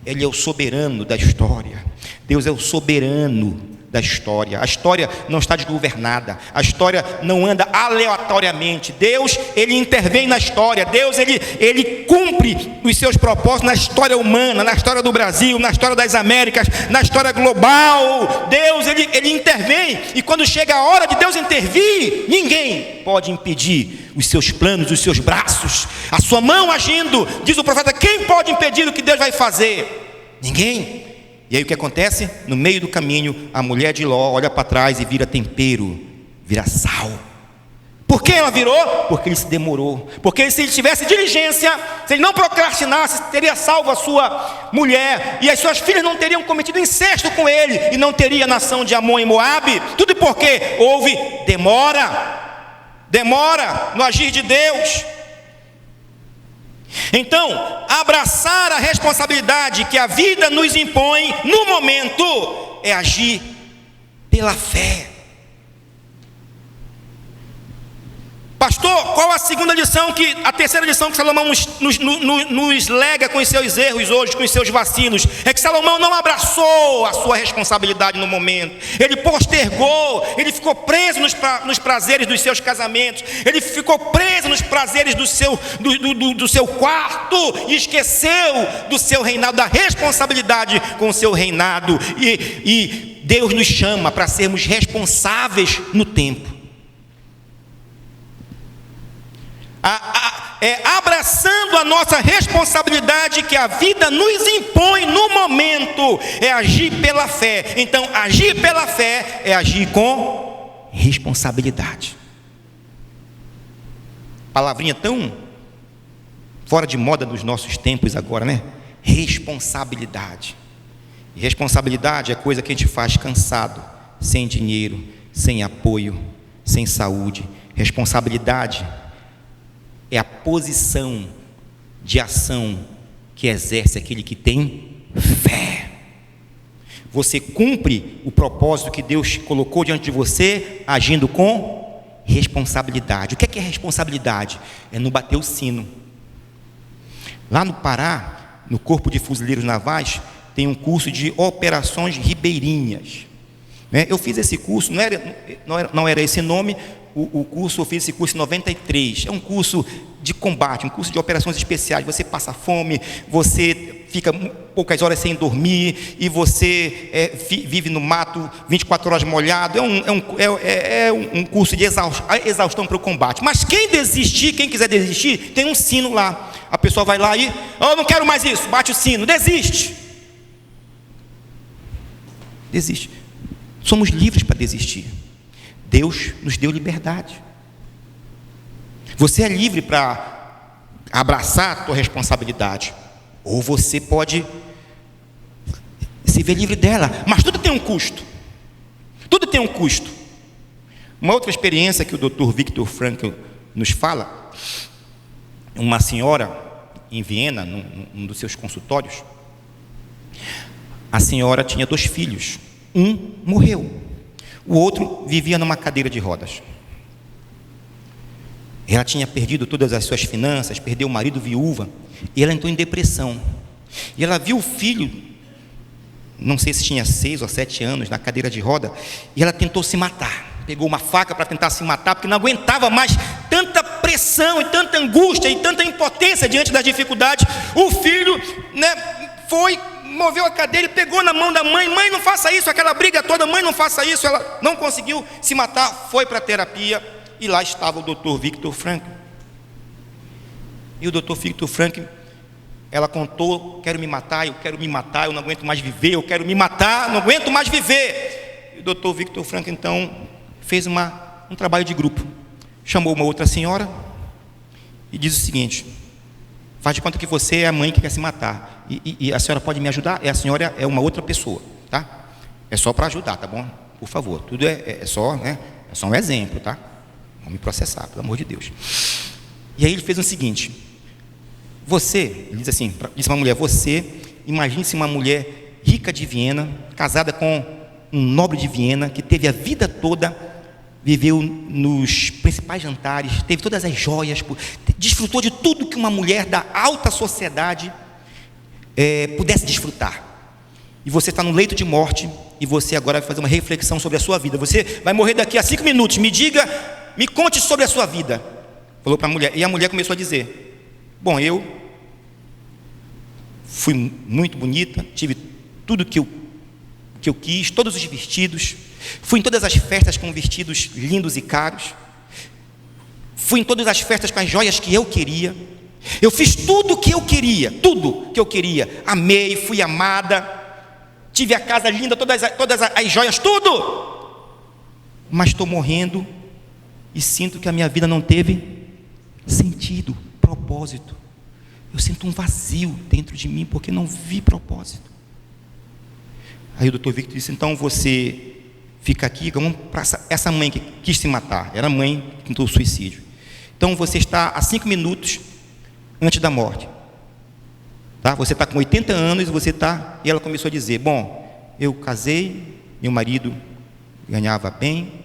A: Ele é o soberano da história. Deus é o soberano da história. A história não está desgovernada. A história não anda aleatoriamente. Deus, Ele intervém na história. Deus, Ele cumpre os seus propósitos na história humana, na história do Brasil, na história das Américas, na história global. Deus, Ele intervém. E quando chega a hora de Deus intervir, ninguém pode impedir os seus planos, os seus braços, a sua mão agindo. Diz o profeta, quem pode impedir o que Deus vai fazer? Ninguém. E aí o que acontece? No meio do caminho, a mulher de Ló olha para trás e vira tempero, vira sal. Por que ela virou? Porque ele se demorou. Porque se ele tivesse diligência, se ele não procrastinasse, teria salvo a sua mulher, e as suas filhas não teriam cometido incesto com ele, e não teria a nação de Amon e Moabe. Tudo porque houve demora no agir de Deus. Então, abraçar a responsabilidade que a vida nos impõe no momento é agir pela fé. Pastor, qual a terceira lição que Salomão nos lega com os seus erros hoje, com os seus vacilos? É que Salomão não abraçou a sua responsabilidade no momento. Ele postergou, ele ficou preso nos prazeres dos seus casamentos, ele ficou preso nos prazeres do seu quarto e esqueceu do seu reinado, da responsabilidade com o seu reinado. E Deus nos chama para sermos responsáveis no tempo. Abraçando a nossa responsabilidade que a vida nos impõe no momento, é agir pela fé. Então, agir pela fé é agir com responsabilidade. Palavrinha tão fora de moda nos nossos tempos agora, né? Responsabilidade. E responsabilidade é coisa que a gente faz cansado, sem dinheiro, sem apoio, sem saúde. Responsabilidade é a posição de ação que exerce aquele que tem fé. Você cumpre o propósito que Deus colocou diante de você, agindo com responsabilidade. O que é responsabilidade? É não bater o sino. Lá no Pará, no Corpo de Fuzileiros Navais, tem um curso de operações ribeirinhas. Eu fiz esse curso, não era esse nome. O curso, eu fiz esse curso em 93, é um curso de combate, um curso de operações especiais. Você passa fome, você fica poucas horas sem dormir, e você vive no mato 24 horas molhado. É um curso de exaustão para o combate. Mas quem quiser desistir, tem um sino lá. A pessoa vai lá e, não quero mais isso, bate o sino, desiste. Somos livres para desistir. Deus nos deu liberdade. Você é livre para abraçar a tua responsabilidade, ou você pode se ver livre dela. Mas tudo tem um custo. Tudo tem um custo. Uma outra experiência que o Dr. Viktor Frankl nos fala, uma senhora em Viena, num dos seus consultórios, a senhora tinha 2 filhos. Um morreu. O outro vivia numa cadeira de rodas. Ela tinha perdido todas as suas finanças, perdeu o marido, viúva, e ela entrou em depressão. E ela viu o filho, não sei se tinha 6 ou 7 anos, na cadeira de roda, e ela tentou se matar. Pegou uma faca para tentar se matar, porque não aguentava mais tanta pressão e tanta angústia e tanta impotência diante das dificuldades. O filho, moveu a cadeira e pegou na mão da mãe. Mãe, não faça isso, aquela briga toda, mãe, não faça isso. Ela não conseguiu se matar, foi para a terapia, e lá estava o Dr. Viktor Frankl. E o Dr. Viktor Frankl, ela contou: quero me matar, eu não aguento mais viver, eu quero me matar, não aguento mais viver. E o Dr. Viktor Frankl então fez um trabalho de grupo, chamou uma outra senhora e diz o seguinte: faz de conta que você é a mãe que quer se matar, e a senhora pode me ajudar? A senhora é uma outra pessoa, tá? É só para ajudar, tá bom? Por favor, tudo é só, né? É só um exemplo, tá? Vão me processar, pelo amor de Deus. E aí ele fez o seguinte: ele diz assim, disse uma mulher: você, imagine-se uma mulher rica de Viena, casada com um nobre de Viena, que teve a vida toda, viveu nos principais jantares, teve todas as joias, desfrutou de tudo que uma mulher da alta sociedade pudesse desfrutar. E você está no leito de morte, e você agora vai fazer uma reflexão sobre a sua vida. Você vai morrer daqui a 5 minutos, me conte sobre a sua vida. Falou para a mulher, e a mulher começou a dizer: bom, eu fui muito bonita, tive tudo que eu quis, todos os vestidos, fui em todas as festas com vestidos lindos e caros, fui em todas as festas com as joias que eu queria, eu fiz tudo o que eu queria, amei, fui amada, tive a casa linda, todas as joias, tudo, mas estou morrendo e sinto que a minha vida não teve sentido, propósito. Eu sinto um vazio dentro de mim porque não vi propósito. Aí o Dr. Victor disse: então você fica aqui, vamos para essa mãe que quis se matar, era a mãe que tentou o suicídio. Então você está a 5 minutos antes da morte, tá? Você está com 80 anos e ela começou a dizer: bom, eu casei, meu marido ganhava bem,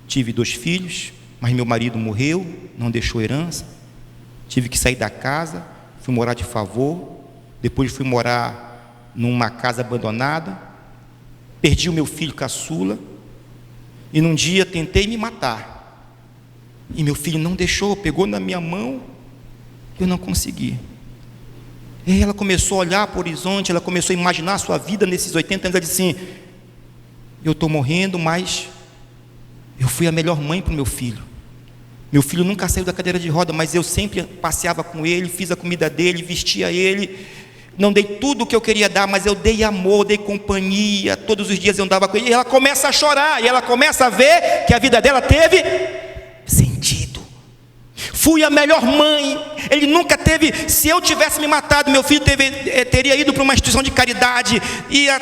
A: tive 2 filhos, mas meu marido morreu, não deixou herança, tive que sair da casa, fui morar de favor, depois fui morar numa casa abandonada, perdi o meu filho caçula, e num dia tentei me matar, e meu filho não deixou, pegou na minha mão, eu não consegui. E ela começou a olhar para o horizonte, ela começou a imaginar a sua vida nesses 80 anos. Ela disse assim: eu estou morrendo, mas eu fui a melhor mãe para o meu filho. Meu filho nunca saiu da cadeira de roda, mas eu sempre passeava com ele, fiz a comida dele, vestia ele. Não dei tudo o que eu queria dar, mas eu dei amor, dei companhia. Todos os dias eu andava com ele. E ela começa a chorar, e ela começa a ver que a vida dela teve sentido. Fui a melhor mãe. Ele nunca teve. Se eu tivesse me matado, meu filho teria ido para uma instituição de caridade, ia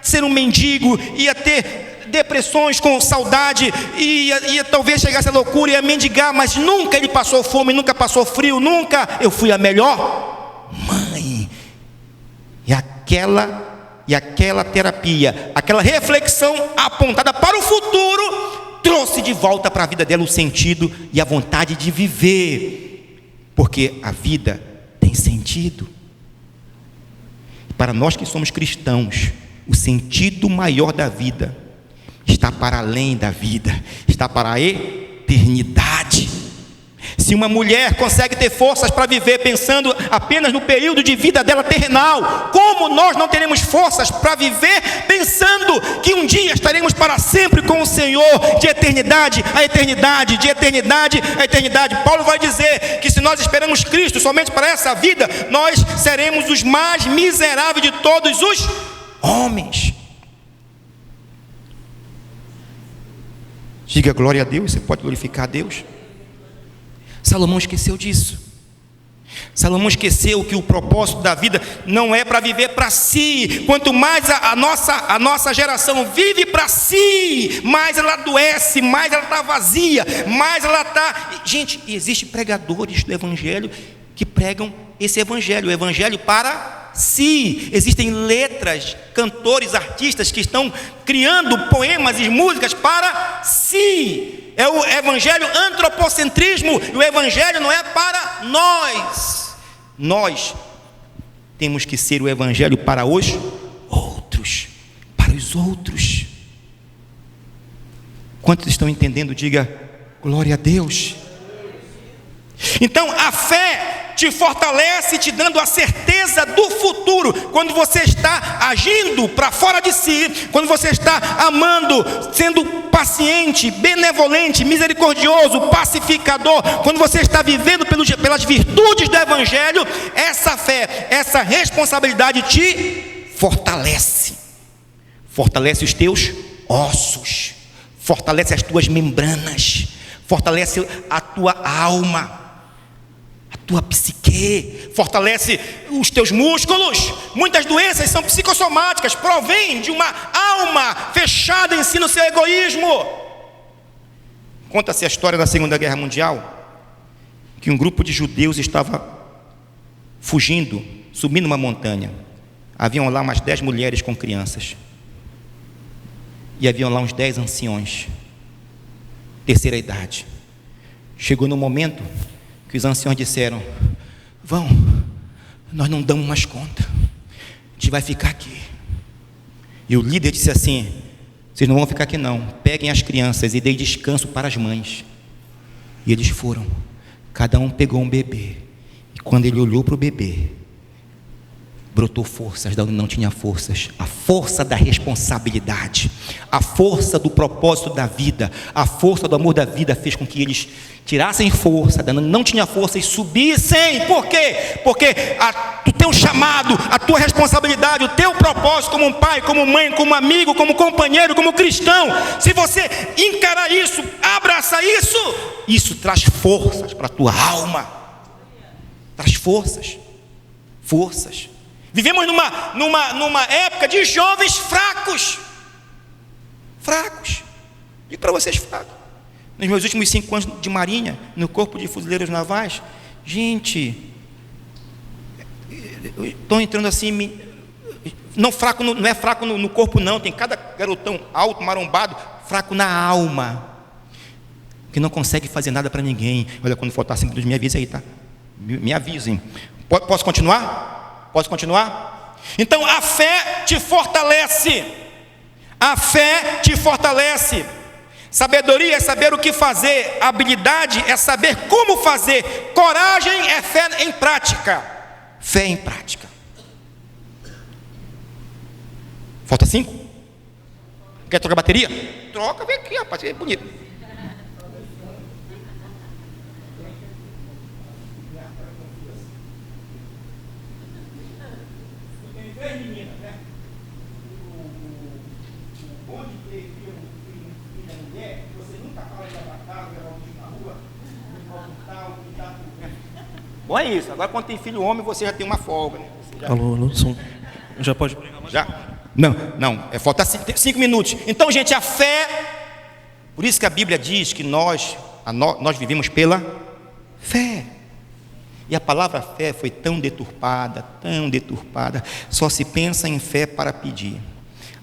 A: ser um mendigo, ia ter depressões com saudade, ia talvez chegasse a loucura, ia mendigar, mas nunca ele passou fome, nunca passou frio, nunca. Eu fui a melhor mãe. E aquela terapia, aquela reflexão apontada para o futuro, trouxe de volta para a vida dela o sentido e a vontade de viver, porque a vida tem sentido. Para nós que somos cristãos, o sentido maior da vida está para além da vida, está para a eternidade. Se uma mulher consegue ter forças para viver pensando apenas no período de vida dela terrenal, como nós não teremos forças para viver pensando que um dia estaremos para sempre com o Senhor, de eternidade a eternidade, de eternidade a eternidade? Paulo vai dizer que se nós esperamos Cristo somente para essa vida, nós seremos os mais miseráveis de todos os homens. Diga glória a Deus. Você pode glorificar a Deus. Salomão esqueceu disso. Salomão esqueceu que o propósito da vida não é para viver para si. Quanto mais a nossa geração vive para si, mais ela adoece, mais ela está vazia, mais ela está... Gente, existem pregadores do evangelho que pregam esse evangelho, o evangelho para si. Existem letras, cantores, artistas que estão criando poemas e músicas para si. É o evangelho antropocentrismo, e o evangelho não é para nós. Nós temos que ser o evangelho para os outros, para os outros. Quantos estão entendendo? Diga glória a Deus. Então a fé te fortalece, te dando a certeza do futuro. Quando você está agindo para fora de si, quando você está amando, sendo paciente, benevolente, misericordioso, pacificador, quando você está vivendo pelas virtudes do evangelho, essa fé, essa responsabilidade te fortalece. Fortalece os teus ossos, fortalece as tuas membranas, fortalece a tua alma. tua psique, fortalece os teus músculos. Muitas doenças são psicossomáticas, provêm de uma alma fechada em si no seu egoísmo. Conta-se a história da Segunda Guerra Mundial, que um grupo de judeus estava fugindo, subindo uma montanha. Haviam lá umas 10 mulheres com crianças, e haviam lá uns 10 anciões, terceira idade. Chegou no momento que os anciões disseram: vão, nós não damos mais conta, a gente vai ficar aqui. E o líder disse assim: vocês não vão ficar aqui não, peguem as crianças e deem descanso para as mães. E eles foram, cada um pegou um bebê, e quando ele olhou para o bebê, brotou forças da onde não tinha forças, a força da responsabilidade, a força do propósito da vida, a força do amor da vida fez com que eles tirassem força da onde não tinha força e subissem. Por quê? Porque o teu chamado, a tua responsabilidade, o teu propósito como um pai, como mãe, como amigo, como companheiro, como cristão, se você encarar isso, abraçar isso, isso traz forças para a tua alma, traz forças. Vivemos numa época de jovens fracos. E para vocês fracos. Nos meus últimos 5 anos de marinha, no corpo de fuzileiros navais, gente, estão entrando assim, não é fraco no corpo não, tem cada garotão alto, marombado, fraco na alma, que não consegue fazer nada para ninguém. Olha, quando faltar 5 minutos, me avise aí, tá? Me avisem. Posso continuar? Posso continuar? Então a fé te fortalece. A fé te fortalece. Sabedoria é saber o que fazer. Habilidade é saber como fazer. Coragem é fé em prática. Fé em prática. Falta 5? Quer trocar bateria? Troca, vem aqui, rapaz, é bonito. Bom, é isso. Agora, quando tem filho homem, você já tem uma folga, né?
B: Alô, som. Já pode pregar mais?
A: Já? Não. Falta 5 minutos. Então, gente, a fé. Por isso que a Bíblia diz que nós vivemos pela fé. E a palavra fé foi tão deturpada. Só se pensa em fé para pedir.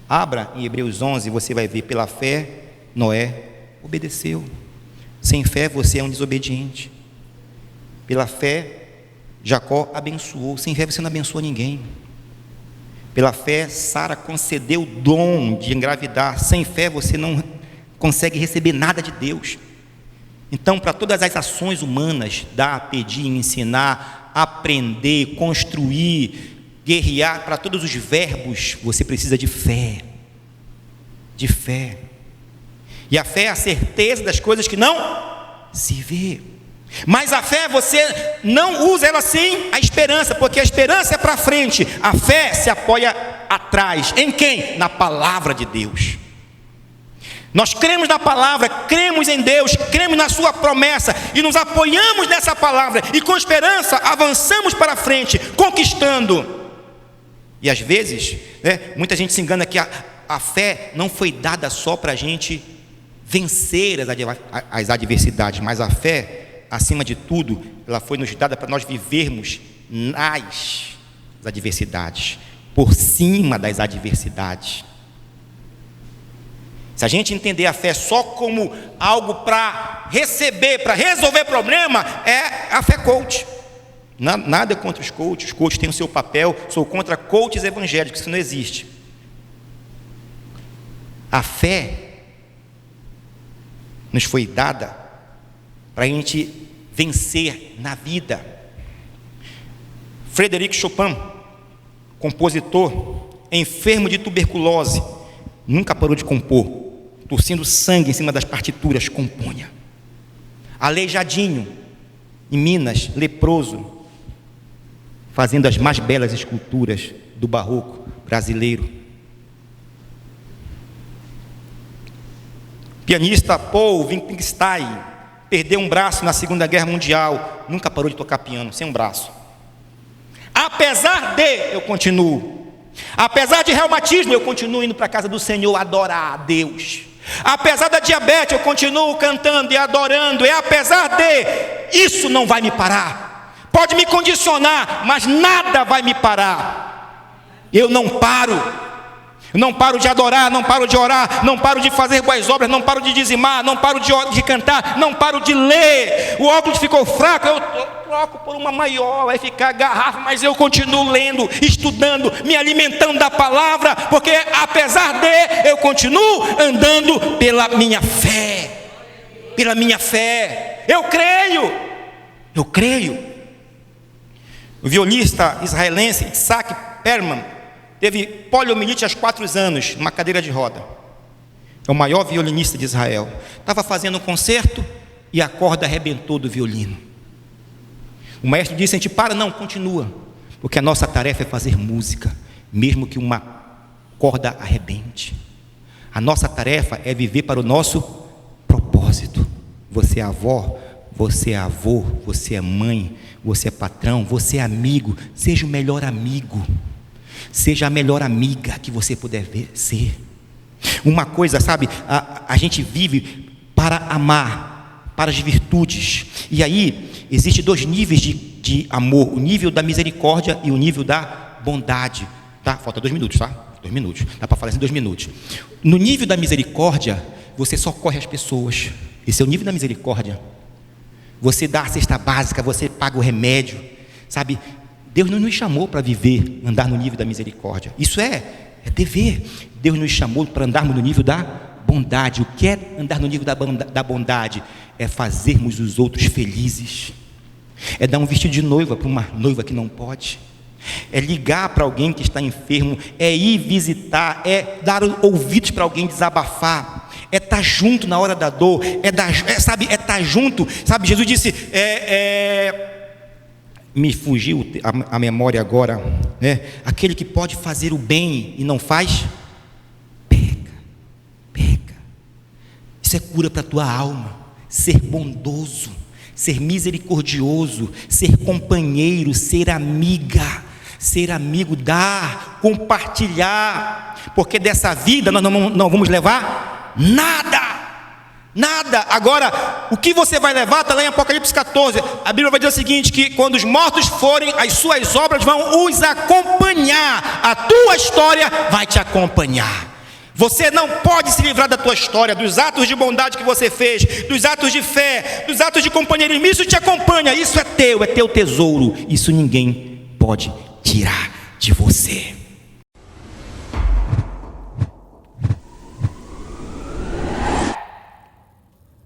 A: Abra em Hebreus 11, você vai ver: pela fé, Noé obedeceu. Sem fé, você é um desobediente. Pela fé, Jacó abençoou. Sem fé você não abençoa ninguém. Pela fé, Sara concedeu o dom de engravidar. Sem fé você não consegue receber nada de Deus. Então, para todas as ações humanas, dar, pedir, ensinar, aprender, construir, guerrear, para todos os verbos, você precisa de fé. De fé. E a fé é a certeza das coisas que não se vê. Mas a fé, você não usa ela sem a esperança, porque a esperança é para frente, a fé se apoia atrás. Em quem? Na palavra de Deus. Nós cremos na palavra, cremos em Deus, cremos na sua promessa e nos apoiamos nessa palavra, e com esperança avançamos para frente, conquistando. E às vezes, muita gente se engana que a fé não foi dada só para a gente vencer as adversidades, mas a fé, acima de tudo, ela foi nos dada para nós vivermos nas adversidades, por cima das adversidades. Se a gente entender a fé só como algo para receber, para resolver problema, é a fé coach. Nada contra os coaches têm o seu papel, sou contra coaches evangélicos, isso não existe. A fé nos foi dada para a gente vencer na vida. Frédéric Chopin, compositor, enfermo de tuberculose, nunca parou de compor, torcendo sangue em cima das partituras, compunha. Aleijadinho, em Minas, leproso, fazendo as mais belas esculturas do barroco brasileiro. Pianista Paul Wittgenstein, perdeu um braço na Segunda Guerra Mundial, nunca parou de tocar piano, sem um braço. Apesar de, eu continuo. Apesar de reumatismo, eu continuo indo para a casa do Senhor adorar a Deus. Apesar da diabetes, eu continuo cantando e adorando. E apesar de, isso não vai me parar. Pode me condicionar, mas nada vai me parar. Eu não paro. Não paro de adorar, não paro de orar, não paro de fazer boas obras, não paro de dizimar, não paro de cantar, não paro de ler. O óculos ficou fraco, eu troco por uma maior, vai ficar garrafa, mas eu continuo lendo, estudando, me alimentando da palavra, porque apesar de, eu continuo andando pela minha fé. Pela minha fé. Eu creio. O violista israelense Isaac Perlman teve poliomielite aos 4 anos, numa cadeira de roda. É o maior violinista de Israel. Estava fazendo um concerto e a corda arrebentou do violino. O maestro disse: a gente para, não, continua, porque a nossa tarefa é fazer música, mesmo que uma corda arrebente. A nossa tarefa é viver para o nosso propósito. Você é avó, você é avô, você é mãe, você é patrão, você é amigo. Seja o melhor amigo. Seja a melhor amiga que você puder ser. Uma coisa, sabe, a gente vive para amar, para as virtudes. E aí, existem 2 níveis de amor: o nível da misericórdia e o nível da bondade. Tá? Falta 2 minutos, tá? 2 minutos. Dá para falar isso em 2 minutos. No nível da misericórdia, você socorre as pessoas. Esse é o nível da misericórdia. Você dá a cesta básica, você paga o remédio, sabe? Deus não nos chamou para viver, andar no nível da misericórdia. Isso é dever. Deus nos chamou para andarmos no nível da bondade. O que é andar no nível da bondade? É fazermos os outros felizes. É dar um vestido de noiva para uma noiva que não pode. É ligar para alguém que está enfermo. É ir visitar. É dar ouvidos para alguém desabafar. É estar junto na hora da dor. É estar junto. Sabe, Jesus disse... Me fugiu a memória agora, né? Aquele que pode fazer o bem e não faz, peca. Isso é cura para a tua alma. Ser bondoso, ser misericordioso, ser companheiro, ser amigo, dar, compartilhar, porque dessa vida nós não vamos levar nada. Agora, o que você vai levar está lá em Apocalipse 14. A Bíblia vai dizer o seguinte: que quando os mortos forem, as suas obras vão os acompanhar. A tua história vai te acompanhar. Você não pode se livrar da tua história, dos atos de bondade que você fez, dos atos de fé, dos atos de companheirismo. Isso te acompanha, isso é teu tesouro. Isso ninguém pode tirar de você.